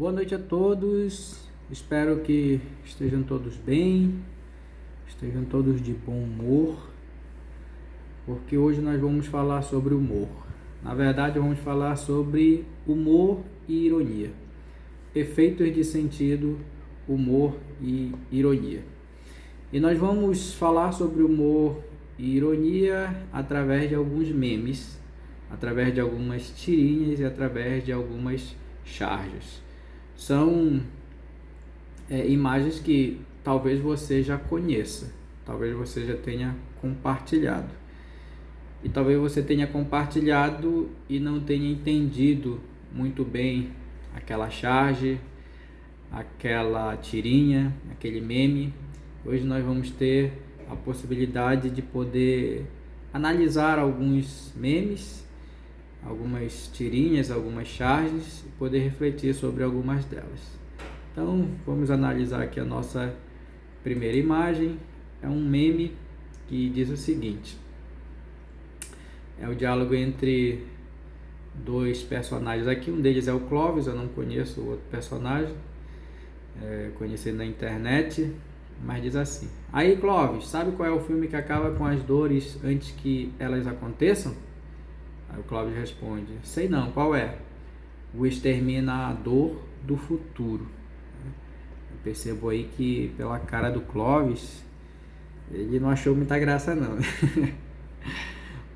Boa noite a todos, espero que estejam todos bem, estejam todos de bom humor, porque hoje nós vamos falar sobre humor. Na verdade, vamos falar sobre humor e ironia, efeitos de sentido, humor e ironia. E nós vamos falar sobre humor e ironia através de alguns memes, através de algumas tirinhas e através de algumas charges. São imagens que talvez você já conheça, talvez você já tenha compartilhado. E talvez você tenha compartilhado e não tenha entendido muito bem aquela charge, aquela tirinha, aquele meme. Hoje nós vamos ter a possibilidade de poder analisar alguns memes, algumas tirinhas, algumas charges e poder refletir sobre algumas delas. Então, vamos analisar aqui a nossa primeira imagem. É um meme que diz o seguinte: é o diálogo entre dois personagens aqui. Um deles é o Clóvis, eu não conheço o outro personagem, conheci na internet, mas diz assim: aí Clóvis, sabe qual é o filme que acaba com as dores antes que elas aconteçam? Aí o Clóvis responde: sei não, qual é? O Exterminador do Futuro. Eu percebo aí que pela cara do Clóvis, ele não achou muita graça não.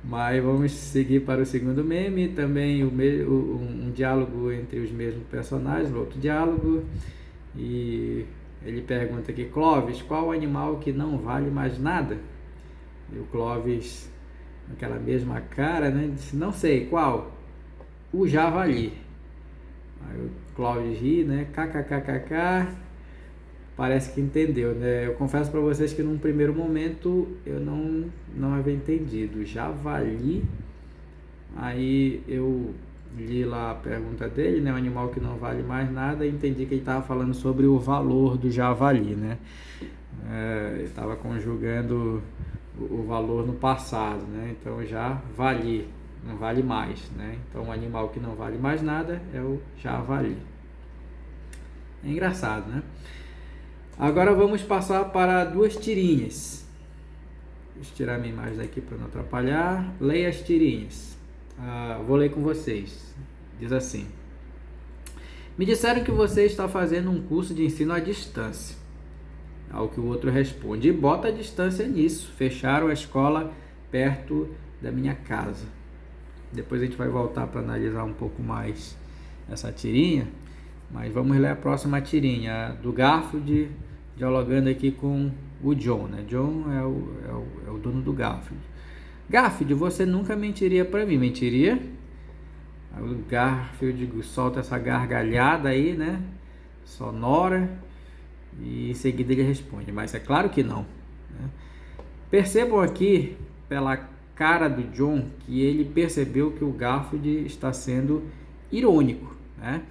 Mas vamos seguir para o segundo meme, também um diálogo entre os mesmos personagens, outro diálogo, e ele pergunta aqui: Clóvis, qual animal que não vale mais nada? E o Clóvis, com aquela mesma cara, né, disse: não sei, qual? O javali. Aí o Clóvis ri, né, kkkk, parece que entendeu, né? Eu confesso para vocês que num primeiro momento eu não havia entendido. Javali. Aí eu li lá a pergunta dele, né? Um animal que não vale mais nada, e entendi que ele estava falando sobre o valor do javali, né? Ele estava conjugando o valor no passado, né? Então já vali, não vale mais, né? Então um animal que não vale mais nada é o javali. É engraçado, né? Agora vamos passar para duas tirinhas. Deixa eu tirar minha imagem daqui para não atrapalhar. Leia as tirinhas. Vou ler com vocês. Diz assim: me disseram que você está fazendo um curso de ensino à distância. Ao que o outro responde: e bota a distância nisso. Fecharam a escola perto da minha casa. Depois a gente vai voltar para analisar um pouco mais essa tirinha. Mas vamos ler a próxima tirinha, do Garfield dialogando aqui com o John, né? John é o dono do Garfield. Garfield, você nunca mentiria para mim, mentiria? Aí o Garfield solta essa gargalhada aí, né? Sonora. E em seguida ele responde: mas é claro que não, né? Percebam aqui pela cara do John que ele percebeu que o Garfield está sendo irônico, né?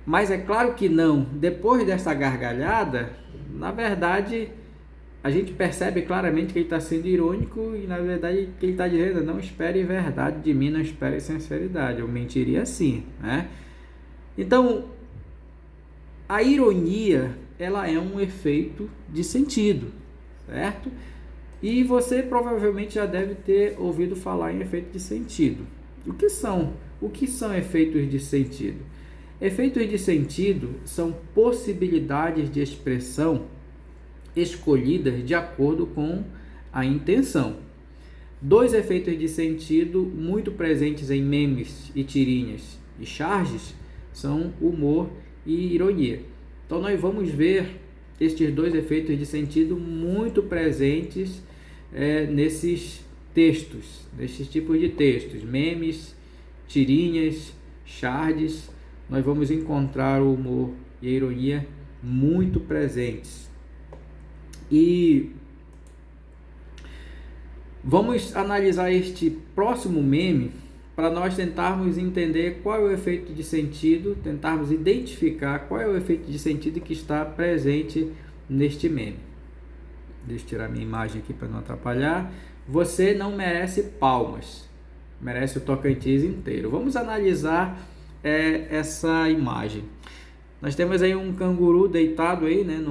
Mas é claro que não. Depois dessa gargalhada, na verdade, a gente percebe claramente que ele está sendo irônico e, na verdade, que ele está dizendo: não espere verdade de mim, não espere sinceridade. Eu mentiria assim, né? Então, a ironia, ela é um efeito de sentido, certo? E você provavelmente já deve ter ouvido falar em efeito de sentido. O que são efeitos de sentido? Efeitos de sentido são possibilidades de expressão escolhidas de acordo com a intenção. Dois efeitos de sentido muito presentes em memes e tirinhas e charges são humor e ironia. Então nós vamos ver estes dois efeitos de sentido muito presentes nesses textos, nesses tipos de textos, memes, tirinhas, charges. Nós vamos encontrar o humor e a ironia muito presentes. E vamos analisar este próximo meme para nós tentarmos entender qual é o efeito de sentido, tentarmos identificar qual é o efeito de sentido que está presente neste meme. Deixa eu tirar minha imagem aqui para não atrapalhar. Você não merece palmas, merece o Tocantins inteiro. Vamos analisar é essa imagem. Nós temos aí um canguru deitado aí, né,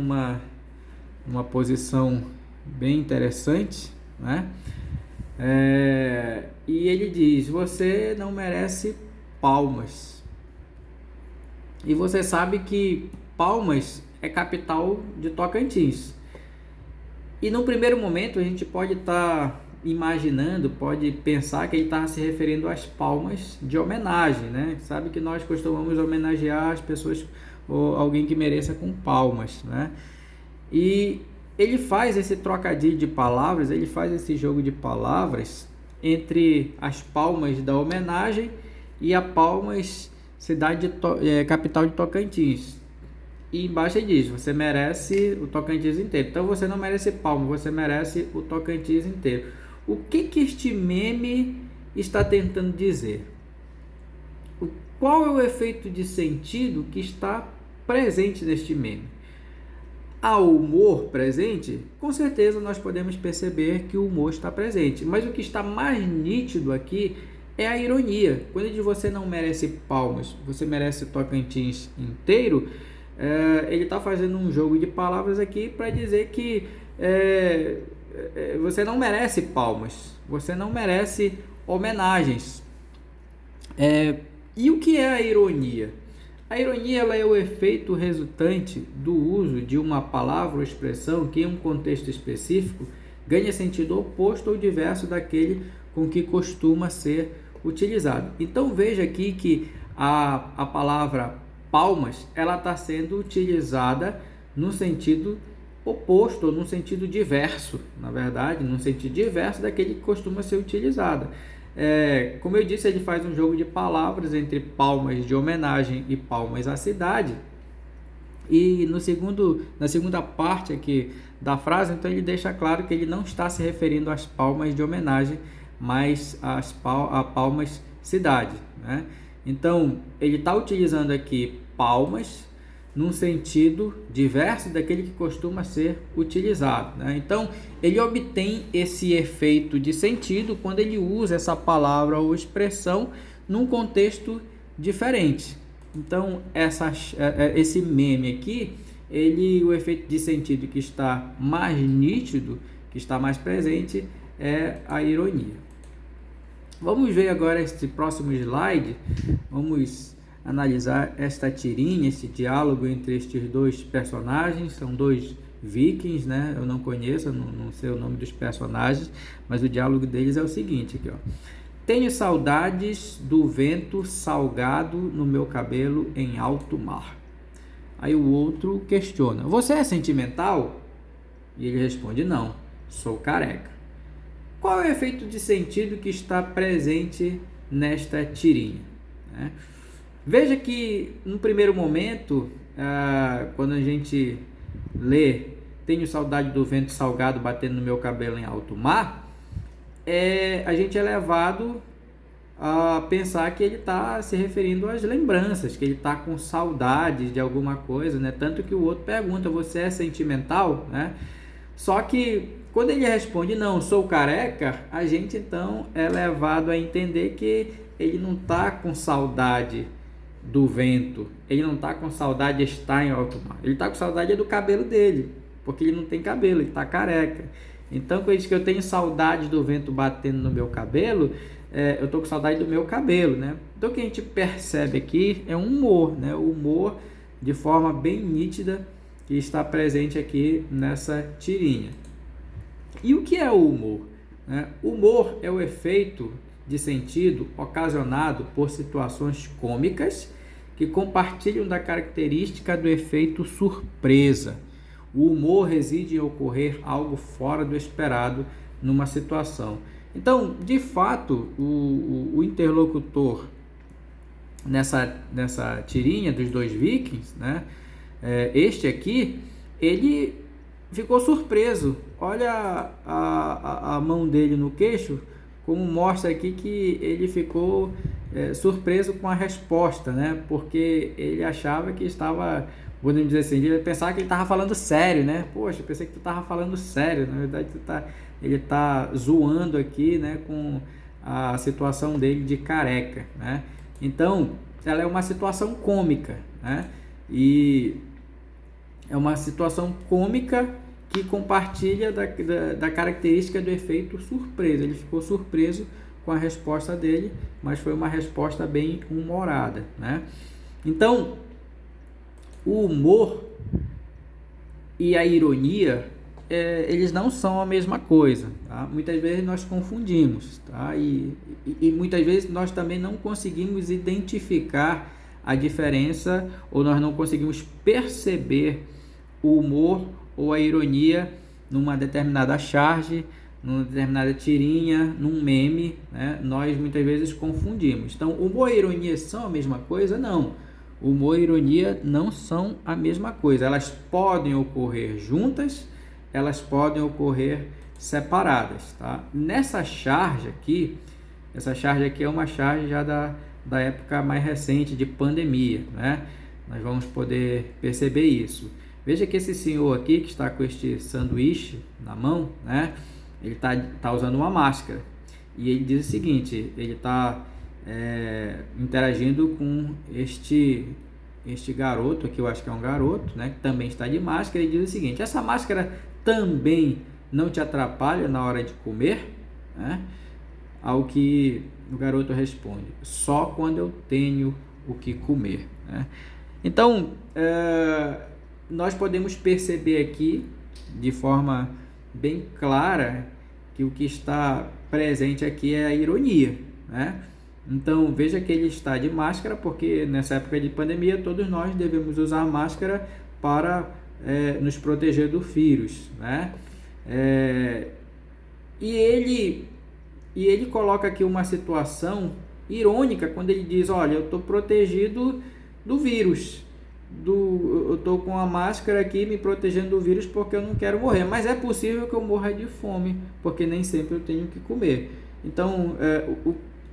numa posição bem interessante, né? E ele diz: você não merece palmas. E você sabe que Palmas é capital de Tocantins. E no primeiro momento a gente pode estar imaginando, pode pensar que ele está se referindo às palmas de homenagem, né? Sabe que nós costumamos homenagear as pessoas ou alguém que mereça com palmas, né? E ele faz esse trocadilho de palavras, ele faz esse jogo de palavras entre as palmas da homenagem e a Palmas, capital de Tocantins. E embaixo diz: você merece o Tocantins inteiro. Então você não merece palma, você merece o Tocantins inteiro. O que este meme está tentando dizer? Qual é o efeito de sentido que está presente neste meme? Há humor presente? Com certeza nós podemos perceber que o humor está presente. Mas o que está mais nítido aqui é a ironia. Quando ele diz você não merece palmas, você merece o Tocantins inteiro, ele está fazendo um jogo de palavras aqui para dizer que você não merece palmas, você não merece homenagens. E o que é a ironia? A ironia ela é o efeito resultante do uso de uma palavra ou expressão que, em um contexto específico, ganha sentido oposto ou diverso daquele com que costuma ser utilizado. Então veja aqui que a palavra palmas ela está sendo utilizada no sentido oposto, ou no sentido diverso, na verdade, no sentido diverso daquele que costuma ser utilizado. Como eu disse, ele faz um jogo de palavras entre palmas de homenagem e palmas à cidade. E na segunda parte aqui da frase, então ele deixa claro que ele não está se referindo às palmas de homenagem, mas a palmas cidade, né? Então ele está utilizando aqui palmas num sentido diverso daquele que costuma ser utilizado, né? Então ele obtém esse efeito de sentido quando ele usa essa palavra ou expressão num contexto diferente. Então esse meme aqui, o efeito de sentido que está mais nítido, que está mais presente, é a ironia. Vamos ver agora este próximo slide. Vamos analisar esta tirinha, esse diálogo entre estes dois personagens. São dois vikings, né? Eu não conheço, não sei o nome dos personagens, mas o diálogo deles é o seguinte aqui, ó. Tenho saudades do vento salgado no meu cabelo em alto mar. Aí o outro questiona: você é sentimental? E ele responde: não, sou careca. Qual é o efeito de sentido que está presente nesta tirinha, né? Veja que no primeiro momento, quando a gente lê tenho saudade do vento salgado batendo no meu cabelo em alto mar, a gente é levado a pensar que ele está se referindo às lembranças, que ele está com saudades de alguma coisa, né? Tanto que o outro pergunta: você é sentimental, né? Só que quando ele responde: não, sou careca, a gente então é levado a entender que ele não está com saudade do vento, ele não está com saudade de estar em alto mar, ele está com saudade do cabelo dele, porque ele não tem cabelo, ele está careca. Então, quando ele diz que eu tenho saudade do vento batendo no meu cabelo, eu estou com saudade do meu cabelo, né? Então, o que a gente percebe aqui é um humor, né? O humor de forma bem nítida que está presente aqui nessa tirinha. E o que é o humor, né? O humor é o efeito de sentido ocasionado por situações cômicas que compartilham da característica do efeito surpresa. O humor reside em ocorrer algo fora do esperado numa situação. Então, de fato, o interlocutor nessa tirinha dos dois vikings, né? Este aqui, ele ficou surpreso. Olha a mão dele no queixo, como mostra aqui que ele ficou surpreso com a resposta, né? Porque ele achava que estava, podemos dizer assim, ele pensava que ele estava falando sério, né? Poxa, eu pensei que tu estava falando sério. Na verdade, ele está zoando aqui, né? Com a situação dele de careca, né? Então, ela é uma situação cômica, né? E é uma situação cômica que compartilha da característica do efeito surpresa. Ele ficou surpreso com a resposta dele, mas foi uma resposta bem humorada, né? Então, o humor e a ironia, eles não são a mesma coisa, tá? Muitas vezes nós confundimos, tá? E muitas vezes nós também não conseguimos identificar a diferença, ou nós não conseguimos perceber o humor ou a ironia numa determinada charge, numa determinada tirinha, num meme, né? Nós muitas vezes confundimos. Então, humor e ironia são a mesma coisa? Não. Humor e ironia não são a mesma coisa. Elas podem ocorrer juntas, elas podem ocorrer separadas, tá? Nessa charge aqui, essa charge aqui é uma charge já da época mais recente de pandemia, né? Nós vamos poder perceber isso. Veja que esse senhor aqui, que está com este sanduíche na mão, né? Ele tá usando uma máscara. E ele diz o seguinte, ele está interagindo com este garoto aqui, eu acho que é um garoto, né? Que também está de máscara, e diz o seguinte: essa máscara também não te atrapalha na hora de comer? Né? Ao que o garoto responde: só quando eu tenho o que comer. Né? Então, nós podemos perceber aqui de forma bem clara que o que está presente aqui é a ironia, né? Então, veja que ele está de máscara, porque nessa época de pandemia todos nós devemos usar máscara para nos proteger do vírus, né? E ele coloca aqui uma situação irônica quando ele diz: olha, eu estou protegido do vírus, eu estou com a máscara aqui me protegendo do vírus porque eu não quero morrer, mas é possível que eu morra de fome, porque nem sempre eu tenho que comer. Então,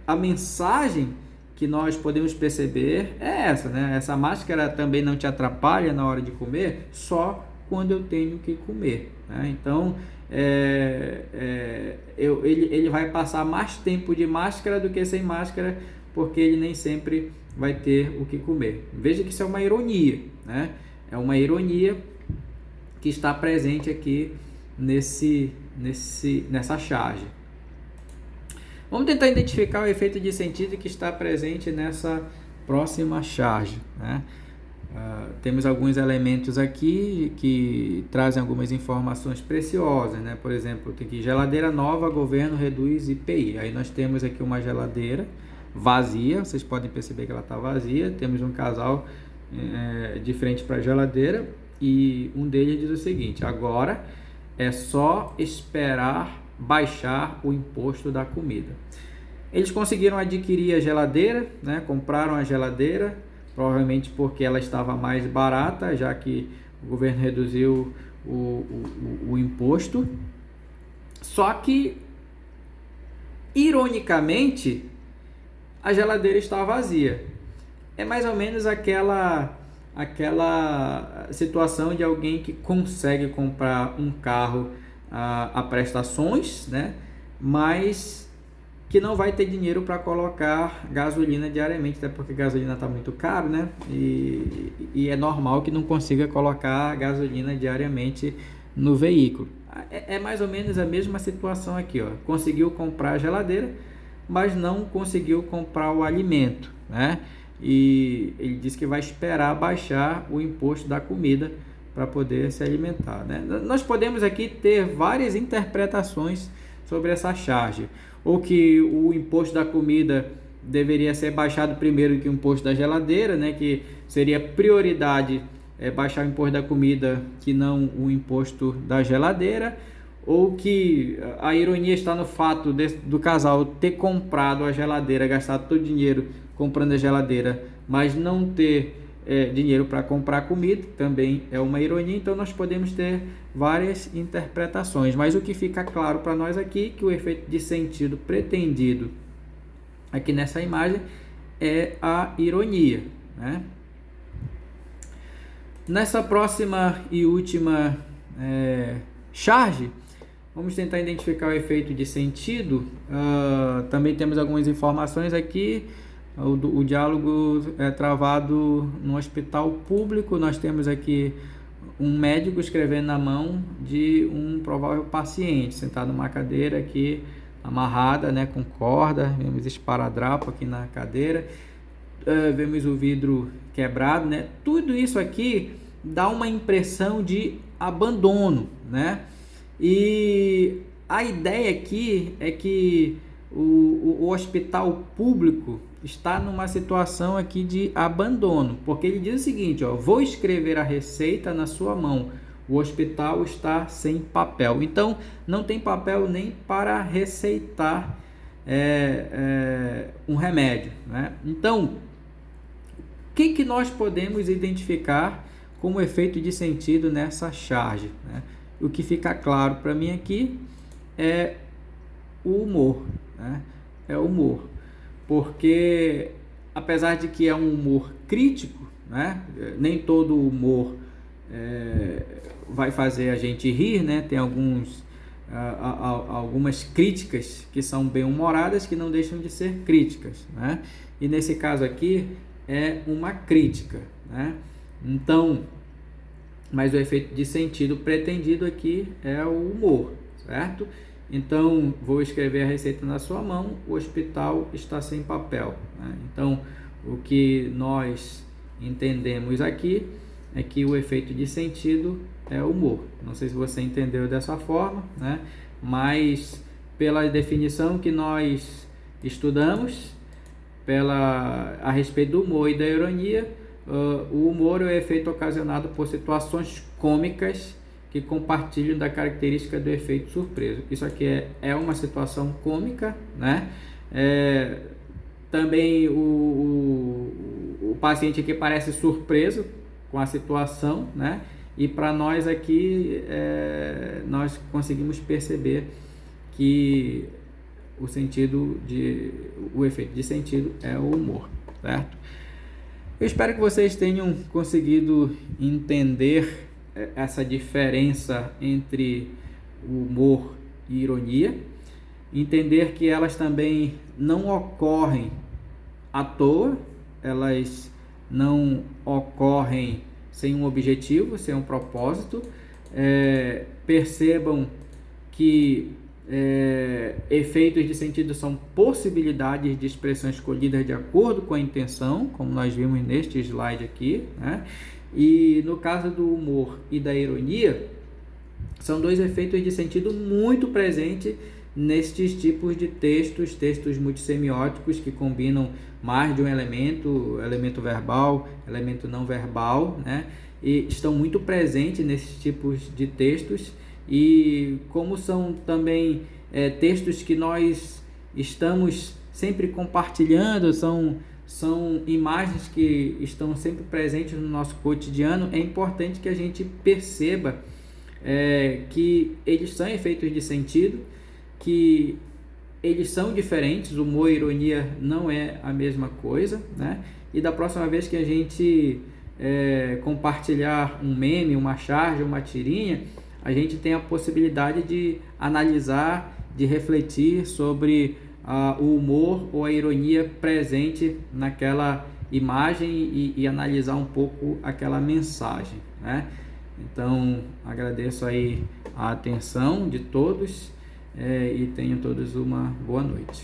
a mensagem que nós podemos perceber é essa, né? Essa máscara também não te atrapalha na hora de comer, só quando eu tenho que comer, né? Então, ele vai passar mais tempo de máscara do que sem máscara, porque ele nem sempre vai ter o que comer. Veja que isso é uma ironia, né? É uma ironia que está presente aqui nessa charge. Vamos tentar identificar o efeito de sentido que está presente nessa próxima charge, né? Temos alguns elementos aqui que trazem algumas informações preciosas, né? Por exemplo, tem aqui: geladeira nova, governo reduz IPI. Aí nós temos aqui uma geladeira vazia, vocês podem perceber que ela está vazia. Temos um casal de frente para a geladeira e um deles diz o seguinte: agora é só esperar baixar o imposto da comida. Eles conseguiram adquirir a geladeira, né? Compraram a geladeira, provavelmente porque ela estava mais barata, já que o governo reduziu o imposto. Só que, ironicamente, a geladeira está vazia. É mais ou menos aquela situação de alguém que consegue comprar um carro a prestações, né? Mas que não vai ter dinheiro para colocar gasolina diariamente, até porque gasolina está muito caro, né? E é normal que não consiga colocar gasolina diariamente no veículo. É mais ou menos a mesma situação aqui, ó. Conseguiu comprar a geladeira, mas não conseguiu comprar o alimento, né? E ele diz que vai esperar baixar o imposto da comida para poder se alimentar, né? Nós podemos aqui ter várias interpretações sobre essa charge, ou que o imposto da comida deveria ser baixado primeiro que o imposto da geladeira, né? Que seria prioridade baixar o imposto da comida que não o imposto da geladeira, ou que a ironia está no fato do casal ter comprado a geladeira, gastado todo o dinheiro comprando a geladeira, mas não ter dinheiro para comprar comida, também é uma ironia. Então nós podemos ter várias interpretações, mas o que fica claro para nós aqui é que o efeito de sentido pretendido aqui nessa imagem é a ironia, né? Nessa próxima e última charge, vamos tentar identificar o efeito de sentido. Também temos algumas informações aqui. O diálogo é travado no hospital público. Nós temos aqui um médico escrevendo na mão de um provável paciente, sentado numa cadeira aqui, amarrada, né, com corda. Vemos esparadrapo aqui na cadeira, vemos o vidro quebrado, né? Tudo isso aqui dá uma impressão de abandono, né? E a ideia aqui é que o hospital público está numa situação aqui de abandono, porque ele diz o seguinte, ó: vou escrever a receita na sua mão, o hospital está sem papel. Então não tem papel nem para receitar um remédio, né? Então, o que nós podemos identificar como efeito de sentido nessa charge, né? O que fica claro para mim aqui é o humor, né? É o humor, porque apesar de que é um humor crítico, né? Nem todo humor vai fazer a gente rir, né? Tem algumas críticas que são bem-humoradas, que não deixam de ser críticas, né? E nesse caso aqui é uma crítica, né? Então, mas o efeito de sentido pretendido aqui é o humor, certo? Então, vou escrever a receita na sua mão, o hospital está sem papel, né? Então, o que nós entendemos aqui é que o efeito de sentido é o humor. Não sei se você entendeu dessa forma, né? Mas pela definição que nós estudamos, a respeito do humor e da ironia, o humor é o efeito ocasionado por situações cômicas que compartilham da característica do efeito surpresa. Isso aqui é uma situação cômica, né? Também o paciente aqui parece surpreso com a situação, né? E para nós aqui, nós conseguimos perceber que o efeito de sentido é o humor, certo? Eu espero que vocês tenham conseguido entender essa diferença entre o humor e ironia, entender que elas também não ocorrem à toa, elas não ocorrem sem um objetivo, sem um propósito. Percebam que efeitos de sentido são possibilidades de expressão escolhidas de acordo com a intenção, como nós vimos neste slide aqui, né? E no caso do humor e da ironia, são dois efeitos de sentido muito presentes nestes tipos de textos multissemióticos que combinam mais de um elemento verbal, elemento não verbal, né? E estão muito presentes nesses tipos de textos. E como são também textos que nós estamos sempre compartilhando, são imagens que estão sempre presentes no nosso cotidiano, é importante que a gente perceba que eles são efeitos de sentido, que eles são diferentes, humor e ironia não é a mesma coisa, né? E da próxima vez que a gente compartilhar um meme, uma charge, uma tirinha, a gente tem a possibilidade de analisar, de refletir sobre o humor ou a ironia presente naquela imagem e analisar um pouco aquela mensagem, né? Então, agradeço aí a atenção de todos e tenham todos uma boa noite.